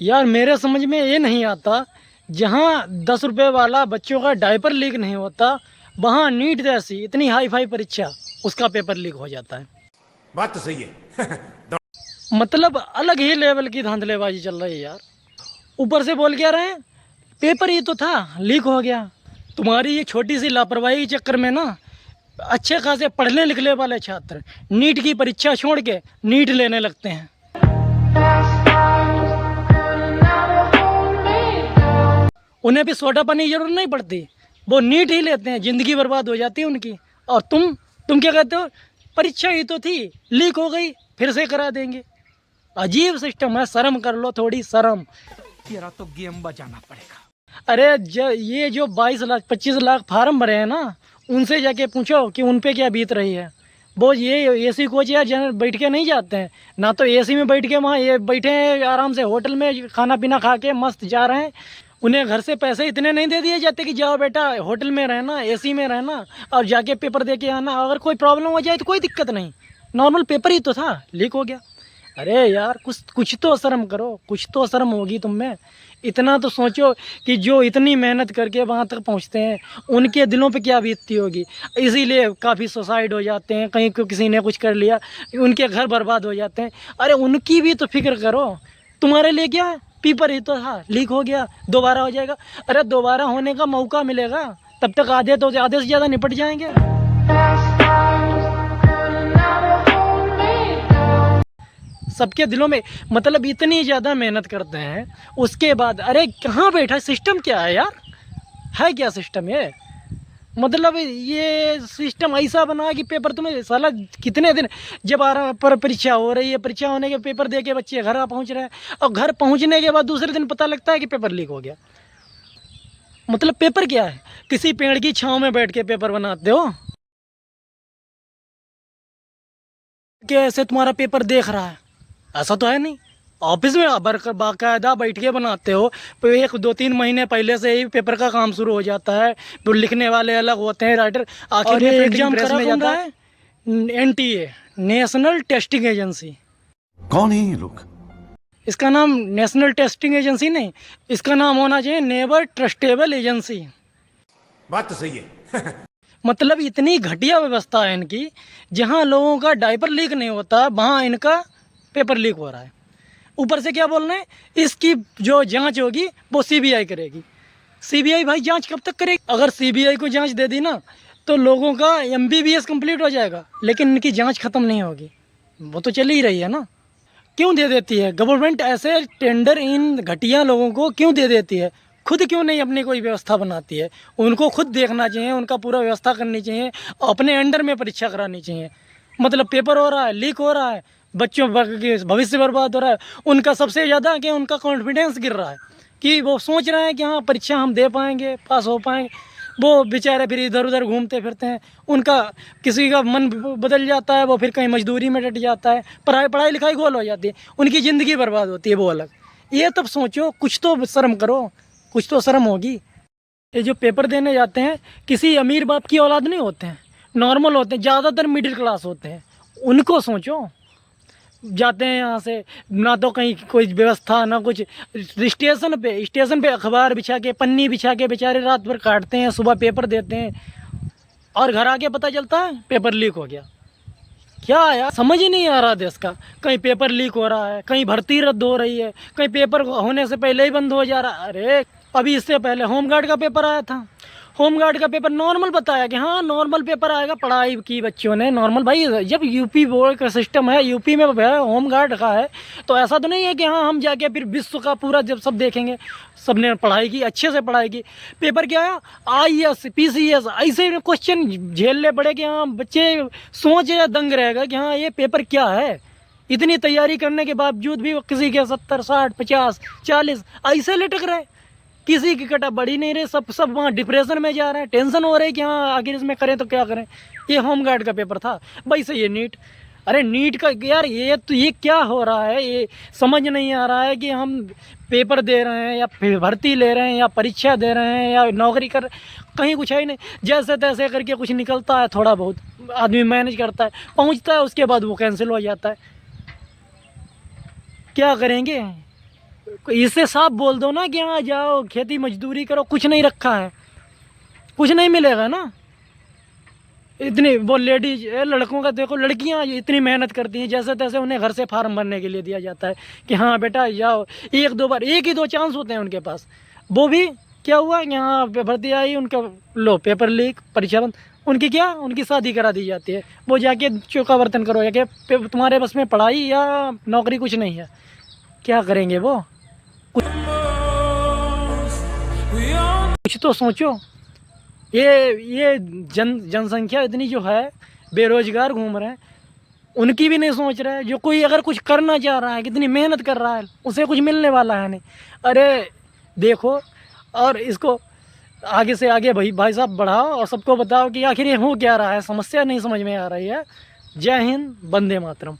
यार मेरे समझ में ये नहीं आता, जहाँ 10 रुपये वाला बच्चों का डायपर लीक नहीं होता, वहाँ नीट जैसी इतनी हाई फाई परीक्षा उसका पेपर लीक हो जाता है। बात तो सही है। मतलब अलग ही लेवल की धांधलेबाजी चल रही है यार। ऊपर से बोल क्या रहे हैं, पेपर ही तो था लीक हो गया। तुम्हारी ये छोटी सी लापरवाही के चक्कर में ना अच्छे खासे पढ़ने लिखने वाले छात्र नीट की परीक्षा छोड़ के नीट लेने लगते हैं। उन्हें भी सोडा पानी की जरूरत नहीं पड़ती, वो नीट ही लेते हैं, ज़िंदगी बर्बाद हो जाती है उनकी। और तुम क्या कहते हो, परीक्षा ही तो थी लीक हो गई फिर से करा देंगे। अजीब सिस्टम है, शर्म कर लो थोड़ी शर्म। तेरा तो गेम बजाना पड़ेगा। अरे ये जो 22 लाख 25 लाख फार्म भरे हैं ना, उनसे जाके पूछो कि उन पे क्या बीत रही है। वो ये एसी कोच यार जनरल बैठ के नहीं जाते हैं ना, तो एसी में बैठ के वहाँ ये बैठे हैं आराम से होटल में खाना पीना खा के मस्त जा रहे हैं। उन्हें घर से पैसे इतने नहीं दे दिए जाते कि जाओ बेटा होटल में रहना, एसी में रहना और जाके पेपर दे के आना। अगर कोई प्रॉब्लम हो जाए तो कोई दिक्कत नहीं, नॉर्मल पेपर ही तो था, लीक हो गया। अरे यार कुछ तो शर्म करो, कुछ तो शर्म होगी तुम में। इतना तो सोचो कि जो इतनी मेहनत करके वहाँ तक पहुँचते हैं उनके दिलों पे क्या बीतती होगी। इसीलिए काफ़ी सुसाइड हो जाते हैं, कहीं को किसी ने कुछ कर लिया उनके घर बर्बाद हो जाते हैं। अरे उनकी भी तो फिक्र करो। तुम्हारे लिए क्या है, पेपर ही तो था लीक हो गया, दोबारा हो जाएगा। अरे दोबारा होने का मौका मिलेगा, तब तक आधे से ज़्यादा निपट जाएंगे। सबके दिलों में मतलब इतनी ज़्यादा मेहनत करते हैं, उसके बाद अरे कहाँ बैठा, सिस्टम क्या है यार, है क्या सिस्टम ये। मतलब ये सिस्टम ऐसा बना कि पेपर तुम्हें साला कितने दिन, जब आ रहा पर परीक्षा हो रही है, परीक्षा होने के पेपर दे के बच्चे घर पहुंच रहे हैं और घर पहुंचने के बाद दूसरे दिन पता लगता है कि पेपर लीक हो गया। मतलब पेपर क्या है, किसी पेड़ की छांव में बैठ के पेपर बनाते हो कि ऐसे तुम्हारा पेपर देख रहा है, ऐसा तो है नहीं। ऑफिस में बाकायदा बैठ के बनाते हो, तो 1 2 3 महीने पहले से ही पेपर का काम शुरू हो जाता है। तो लिखने वाले अलग होते हैं, राइटर। आखिर में एग्जाम करा में जाता है NTA, नेशनल टेस्टिंग एजेंसी। कौन है ये लोग? इसका नाम नेशनल टेस्टिंग एजेंसी नहीं, इसका नाम होना चाहिए नेवर ट्रस्टेबल एजेंसी। बात तो सही है। मतलब इतनी घटिया व्यवस्था है इनकी, जहाँ लोगों का डायपर लीक नहीं होता वहाँ इनका पेपर लीक हो रहा है। ऊपर से क्या बोल रहे हैं, इसकी जो जांच होगी वो CBI करेगी। CBI भाई जांच कब तक करेगी? अगर CBI को जांच दे दी ना तो लोगों का MBBS कंप्लीट हो जाएगा, लेकिन इनकी जांच ख़त्म नहीं होगी। वो तो चल ही रही है ना। क्यों दे देती है गवर्नमेंट ऐसे टेंडर इन घटिया लोगों को, क्यों दे देती है? खुद क्यों नहीं अपनी कोई व्यवस्था बनाती है? उनको खुद देखना चाहिए, उनका पूरा व्यवस्था करनी चाहिए, अपने अंडर में परीक्षा करानी चाहिए। मतलब पेपर हो रहा है, लीक हो रहा है, बच्चों के भविष्य बर्बाद हो रहा है। उनका सबसे ज़्यादा कि उनका कॉन्फिडेंस गिर रहा है कि वो सोच रहे हैं कि हाँ परीक्षा हम दे पाएंगे, पास हो पाएंगे। वो बेचारे फिर इधर उधर घूमते फिरते हैं, उनका किसी का मन बदल जाता है, वो फिर कहीं मजदूरी में डट जाता है, पढ़ाई लिखाई गोल हो जाती है, उनकी ज़िंदगी बर्बाद होती है, वो अलग। ये तब सोचो, कुछ तो शर्म करो, कुछ तो शर्म होगी। ये जो पेपर देने जाते हैं किसी अमीर बाप की औलाद नहीं होते हैं, नॉर्मल होते हैं, ज़्यादातर मिडिल क्लास होते हैं। उनको सोचो, जाते हैं यहाँ से, ना तो कहीं कोई व्यवस्था ना कुछ। स्टेशन पे अखबार बिछा के, पन्नी बिछा के बेचारे रात भर काटते हैं, सुबह पेपर देते हैं और घर आके पता चलता है पेपर लीक हो गया। क्या यार, समझ ही नहीं आ रहा देश का। कहीं पेपर लीक हो रहा है, कहीं भर्ती रद्द हो रही है, कहीं पेपर होने से पहले ही बंद हो जा रहा है। अरे अभी इससे पहले होमगार्ड का पेपर आया था, होमगार्ड का पेपर नॉर्मल बताया कि हाँ नॉर्मल पेपर आएगा, पढ़ाई की बच्चों ने नॉर्मल। भाई जब यूपी बोर्ड का सिस्टम है, यूपी में होमगार्ड का है, तो ऐसा तो नहीं है कि हाँ हम जाके फिर विश्व का पूरा जब सब देखेंगे। सब ने पढ़ाई की, अच्छे से पढ़ाई की। पेपर क्या है, IAS PCS ऐसे क्वेश्चन झेलने पड़े कि हाँ बच्चे सोच या दंग रहेगा कि हाँ ये पेपर क्या है। इतनी तैयारी करने के बावजूद भी किसी के 70 60 50 40 ऐसे लटक रहे, किसी की कटा बढ़ी नहीं रही। सब वहाँ डिप्रेशन में जा रहे हैं, टेंशन हो रही है कि हाँ आखिर इसमें करें तो क्या करें। ये होमगार्ड का पेपर था, वैसे ये नीट। अरे नीट का यार ये क्या हो रहा है, ये समझ नहीं आ रहा है कि हम पेपर दे रहे हैं या फिर भर्ती ले रहे हैं या परीक्षा दे रहे हैं या नौकरी कर, कहीं कुछ है ही नहीं। जैसे तैसे करके कुछ निकलता है, थोड़ा बहुत आदमी मैनेज करता है, पहुँचता है, उसके बाद वो कैंसिल हो जाता है। क्या करेंगे, इससे साफ बोल दो ना कि यहाँ जाओ खेती मजदूरी करो, कुछ नहीं रखा है, कुछ नहीं मिलेगा ना। इतनी वो लेडीज लड़कों का देखो, लड़कियाँ इतनी मेहनत करती हैं, जैसे तैसे उन्हें घर से फार्म भरने के लिए दिया जाता है कि हाँ बेटा जाओ, एक दो बार, एक ही दो चांस होते हैं उनके पास। वो भी क्या हुआ, यहाँ पे भर्ती आई, उनका लो पेपर लीक, परीक्षा बंद, उनकी क्या, उनकी शादी करा दी जाती है। वो जाके चौका बर्तन करो, जाके तुम्हारे बस में पढ़ाई या नौकरी कुछ नहीं है, क्या करेंगे वो? कुछ तो सोचो। ये जनसंख्या इतनी जो है, बेरोजगार घूम रहे हैं, उनकी भी नहीं सोच रहे हैं। जो कोई अगर कुछ करना चाह रहा है, कितनी मेहनत कर रहा है, उसे कुछ मिलने वाला है नहीं। अरे देखो, और इसको आगे से आगे भाई साहब बढ़ाओ और सबको बताओ कि आखिर ये हो क्या रहा है, समस्या नहीं समझ में आ रही है। जय हिंद, वंदे मातरम।